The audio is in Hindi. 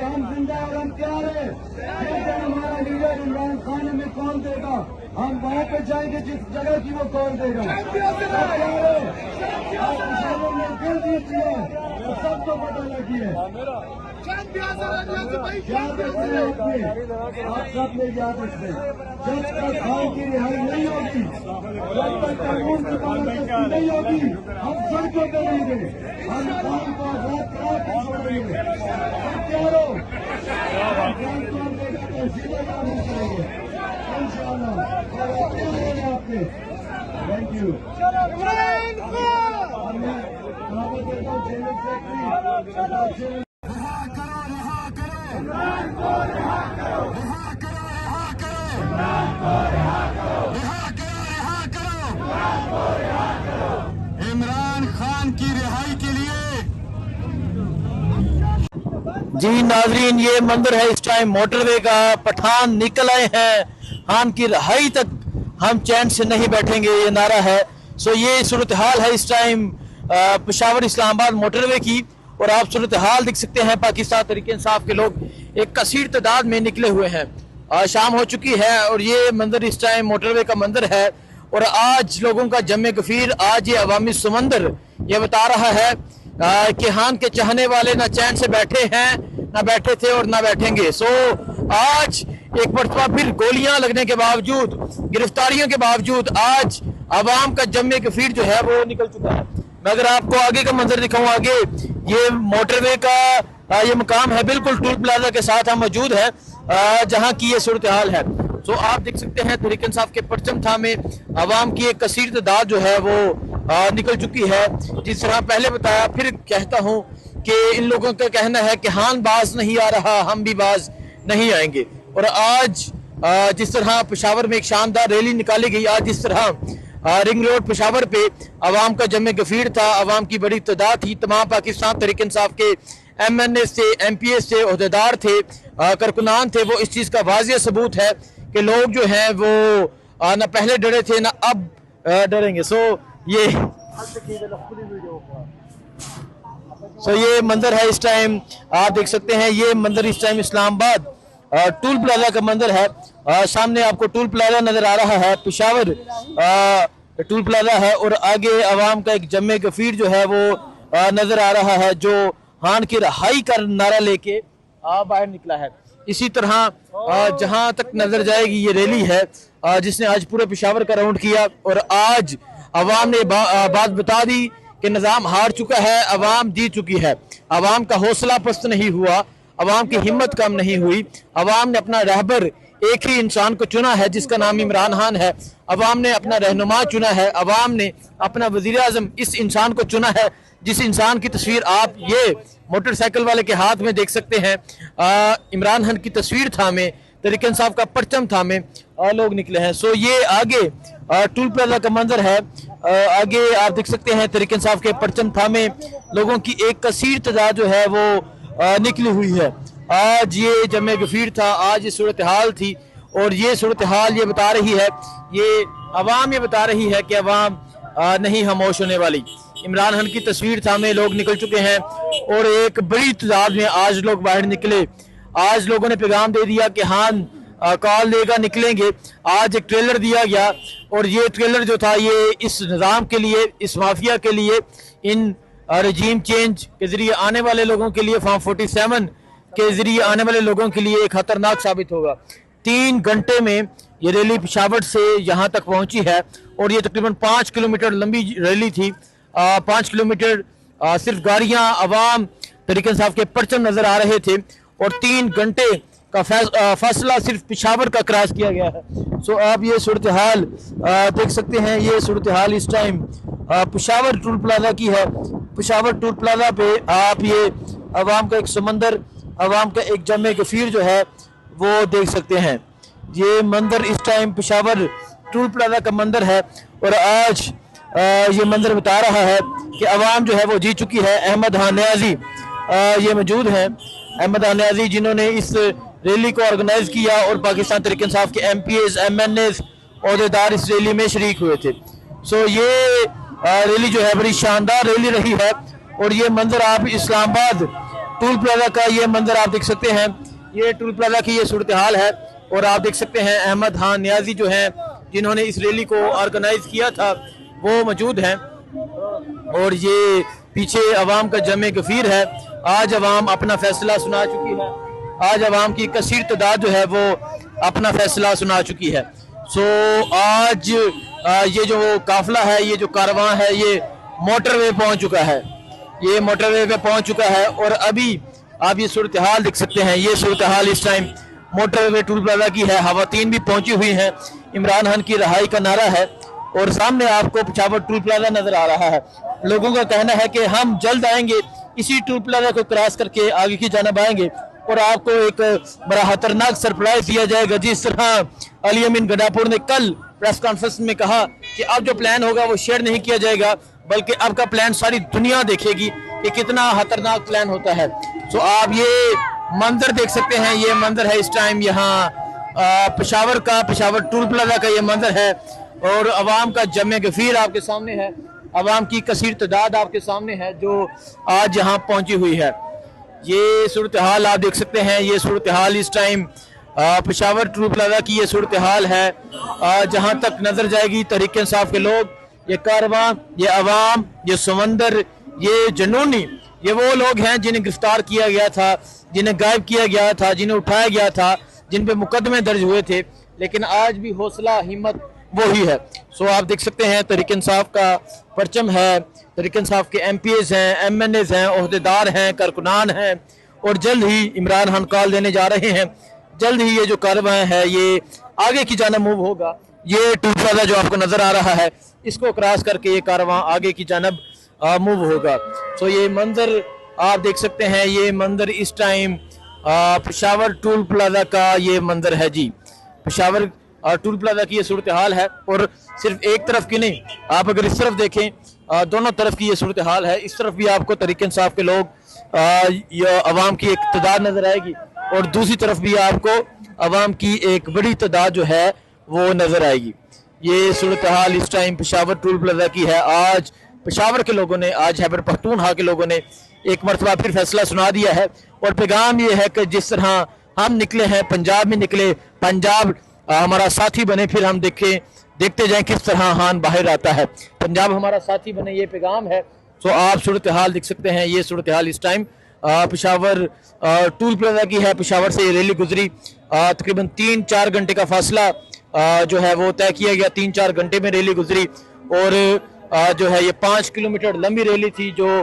हम जिंदा और हम प्यार है। हमारा लीडर इमरान खान हमें कौन देगा, हम वहाँ पे जाएंगे जिस जगह की वो कौन देगा। दिल जीत लिया तो सबको पता लगी है। याद रखना आप सब ने याद रखना, जब तक खान की रिहाई नहीं होगी, जब तक कानून की पाबंदी नहीं होगी, हम सड़कों पे रहेंगे, हम खान को आजाद करा के छोड़ेंगे। प्यारो तहसीलें काम करेंगे इंशाअल्लाह। आपने थैंक यू। इमरान खान की रिहाई के लिए। जी नाजरीन, ये मंदिर है इस टाइम मोटरवे का। पठान निकल आए हैं, खान की रिहाई तक हम चैन से नहीं बैठेंगे, ये नारा है। सो ये सूरत हाल है इस टाइम पेशावर इस्लामाबाद मोटरवे की। और आप सूरत हाल देख सकते हैं, पाकिस्तान तहरीक इंसाफ के लोग एक कसीर तादाद में निकले हुए हैं। शाम हो चुकी है और ये मंदिर इस टाइम मोटरवे का मंदिर है। और आज लोगों का जमे गफीर, आज ये अवामी समंदर ये बता रहा है कि खान के चाहने वाले ना चैन से बैठे हैं, ना बैठे थे और ना बैठेंगे। सो आज एक मरतबा फिर गोलियां लगने के बावजूद, गिरफ्तारियों के बावजूद आज अवाम का जमे गफीर जो है वो निकल चुका है। मैं अगर आपको आगे का मंजर दिखाऊं, आगे ये मोटरवे का ये मकाम है, बिल्कुल टूल प्लाजा के साथ हम मौजूद है जहां की ये सूरत हाल है। सो आप देख सकते हैं तहरीक इंसाफ के परचम थामे अवाम की एक कसीर तादाद जो है वो निकल चुकी है। जिस तरह पहले बताया, फिर कहता हूं कि इन लोगों का कहना है कि हान बाज नहीं आ रहा, हम भी बाज नहीं आएंगे। और आज जिस तरह पेशावर में एक शानदार रैली निकाली गई, आज जिस तरह रिंग रोड पेशावर पे अवाम का जमे गफीर था, अवाम की बड़ी तादाद थी, तमाम पाकिस्तान तहरीक इंसाफ के MNA से, MPA से, ओहदेदार थे, कारकुनान थे, वो इस चीज़ का वाज़िह सबूत है कि लोग जो हैं वो ना पहले डरे थे ना अब डरेंगे। सो ये मंदिर है इस टाइम, आप देख सकते हैं ये मंदिर इस टाइम इस्लामाबाद टूल प्लाजा का मंदिर है। सामने आपको टूल प्लाजा नजर आ रहा है, पेशावर टूल प्लाजा है। और आगे अवाम का एक जमे गफीर जो है वो नजर आ रहा है, जो खान की रिहाई का नारा लेके बाहर निकला है। इसी तरह जहां तक नजर जाएगी ये रैली है जिसने आज पूरे पेशावर का राउंड किया। और आज अवाम ने बात बता दी कि निज़ाम हार चुका है, अवाम जीत चुकी है। अवाम का हौसला पस्त नहीं हुआ, अवाम की हिम्मत कम नहीं हुई। अवाम ने अपना रहबर एक ही इंसान को चुना है जिसका नाम इमरान खान है। अवाम ने अपना रहनुमा चुना है, अवाम ने अपना वजीर आज़म इस इंसान को चुना है जिस इंसान की तस्वीर आप ये मोटरसाइकिल वाले के हाथ में देख सकते हैं। इमरान खान की तस्वीर थामे, तहरीक इंसाफ का परचम थामे लोग निकले हैं। सो ये आगे टूल प्लाजा का मंजर है, आगे आप देख सकते हैं तहरीक इंसाफ के परचम थामे लोगों की एक कसीर तादाद जो है वो निकली हुई है। आज ये जमे गफीर था, आज ये सूरत हाल थी। और ये सूरत हाल ये बता रही है, ये अवाम ये बता रही है कि अवाम नहीं खामोश होने वाली। इमरान खान की तस्वीर थामे लोग निकल चुके हैं और एक बड़ी तादाद में आज लोग बाहर निकले। आज लोगों ने पैगाम दे दिया कि खान कॉल देगा, निकलेंगे। आज एक ट्रेलर दिया गया और ये ट्रेलर जो था ये इस निज़ाम के लिए, इस माफिया के लिए, इन रजीम चेंज के जरिए आने वाले लोगों के लिए, फॉर्म 47 के जरिए आने वाले लोगों के लिए एक खतरनाक साबित होगा। 3 घंटे में ये रैली पेशावर से यहाँ तक पहुँची है और ये तकरीबन 5 किलोमीटर लंबी रैली थी। 5 किलोमीटर सिर्फ गाड़ियाँ, अवाम, तहरीक इंसाफ के परचम नजर आ रहे थे और 3 घंटे का फासला सिर्फ पेशावर का क्रॉस किया गया है। सो आप ये सूरत हाल देख सकते हैं, ये सूरत हाल इस टाइम पेशावर टूल प्लाजा की है। पेशावर टूल प्लाजा पे आप ये अवाम का एक समंदर, अवाम का एक जमे गफीर जो है वो देख सकते हैं। ये मंदिर इस टाइम पेशावर टूल प्लाजा का मंदिर है और आज ये मंदिर बता रहा है कि अवाम जो है वो जीत चुकी है। अहमद खान न्याजी ये मौजूद हैं, अहमद खान न्याजी जिन्होंने इस रैली को ऑर्गेनाइज किया और पाकिस्तान तहरीक इंसाफ के MPAs, MNAs, ओहदेदार इस रैली में शरीक हुए थे। सो ये रैली जो है बड़ी शानदार रैली रही है। और ये मंजर आप इस्लामाबाद टूल प्लाजा का ये मंजर आप देख सकते हैं। ये टूल प्लाजा की ये सूरत हाल है। और आप देख सकते हैं अहमद खान नियाजी जो हैं जिन्होंने इस रैली को ऑर्गेनाइज किया था वो मौजूद हैं। और ये पीछे अवाम का जमे गफीर है। आज अवाम अपना फैसला सुना चुकी है। आज अवाम की कसीर तादाद जो है वो अपना फैसला सुना चुकी है। सो आज ये जो काफिला है, ये जो कारवां है, ये मोटरवे पहुंच चुका है। ये मोटरवे पे पहुंच चुका है। और अभी आप ये सूरत हाल देख सकते हैं। ये सूरत हाल इस टाइम मोटरवे टूल प्लाजा की है। हवातीन भी पहुंची हुई हैं। इमरान खान की रहाई का नारा है। और सामने आपको पेशावर टूल प्लाजा नजर आ रहा है। लोगों का कहना है कि हम जल्द आएंगे, इसी टूल प्लाजा को क्रॉस करके आगे की जानब आएंगे और आपको एक बड़ा खतरनाक सरप्राइज दिया जाएगा। जिस तरह अली अमीन गंडापुर ने कल प्रेस कॉन्फ्रेंस में कहा कि अब जो प्लान होगा वो शेयर नहीं किया जाएगा, बल्कि अब का प्लान सारी दुनिया देखेगी कि कितना खतरनाक प्लान होता है। तो आप ये मंजर देख सकते हैं। ये मंजर है इस टाइम यहाँ पेशावर का, पेशावर टूल प्लाजा का ये मंजर है। और अवाम का जमे गफीर आपके सामने है। अवाम की कसीर तादाद आपके सामने है जो आज यहाँ पहुंची हुई है। ये सूरत हाल आप देख सकते हैं। ये सूरत हाल इस टाइम पेशावर टूल प्लाजा की ये सूरत हाल है। जहाँ तक नजर जाएगी तहरीक इंसाफ के लोग, ये कारवां, ये अवाम, ये समंदर, ये जनूनी, ये वो लोग हैं जिन्हें गिरफ्तार किया गया था, जिन्हें गायब किया गया था, जिन्हें उठाया गया था, जिन पे मुकदमे दर्ज हुए थे। लेकिन आज भी हौसला हिम्मत वो ही है। सो आप देख सकते हैं तहरीक इंसाफ का परचम है। तहरीक इंसाफ के MPs हैं, MNAs हैं, ओहदेदार हैं, कारकुनान हैं। और जल्द ही इमरान खान कॉल देने जा रहे हैं। जल्द ही ये जो कारवां है ये आगे की जानब मूव होगा। ये टूल प्लाजा जो आपको नजर आ रहा है, इसको क्रॉस करके ये कारवां आगे की जानब मूव होगा। सो ये मंजर आप देख सकते हैं। ये मंजर इस टाइम पेशावर टूल प्लाजा का ये मंजर है जी। पेशावर टूल प्लाजा की ये सूरत हाल है। और सिर्फ एक तरफ की नहीं, आप अगर इस तरफ देखें दोनों तरफ की ये सूरत हाल है। इस तरफ भी आपको तहरीक इंसाफ के लोग, अवाम की एक तादाद नजर आएगी और दूसरी तरफ भी आपको अवाम की एक बड़ी तादाद जो है वो नजर आएगी। ये सूरत हाल इस टाइम पेशावर टूल प्लाजा की है। आज पेशावर के लोगों ने, आज खैबर पख्तूनख्वा के लोगों ने एक मरतबा फिर फैसला सुना दिया है। और पैगाम ये है कि जिस तरह हम निकले हैं, पंजाब में निकले, पंजाब हमारा साथी बने, फिर हम देखते जाएं किस तरह खान बाहर आता है। पंजाब हमारा साथी बने, ये पैगाम है। तो आप सूरत हाल देख सकते हैं। ये सूरत हाल इस टाइम पेशावर टूल प्लाजा की है। पेशावर से ये रैली गुजरी। तकरीबन 3-4 घंटे का फासला जो है वो तय किया गया। 3-4 घंटे में रैली गुजरी। और जो है ये 5 किलोमीटर लंबी रैली थी जो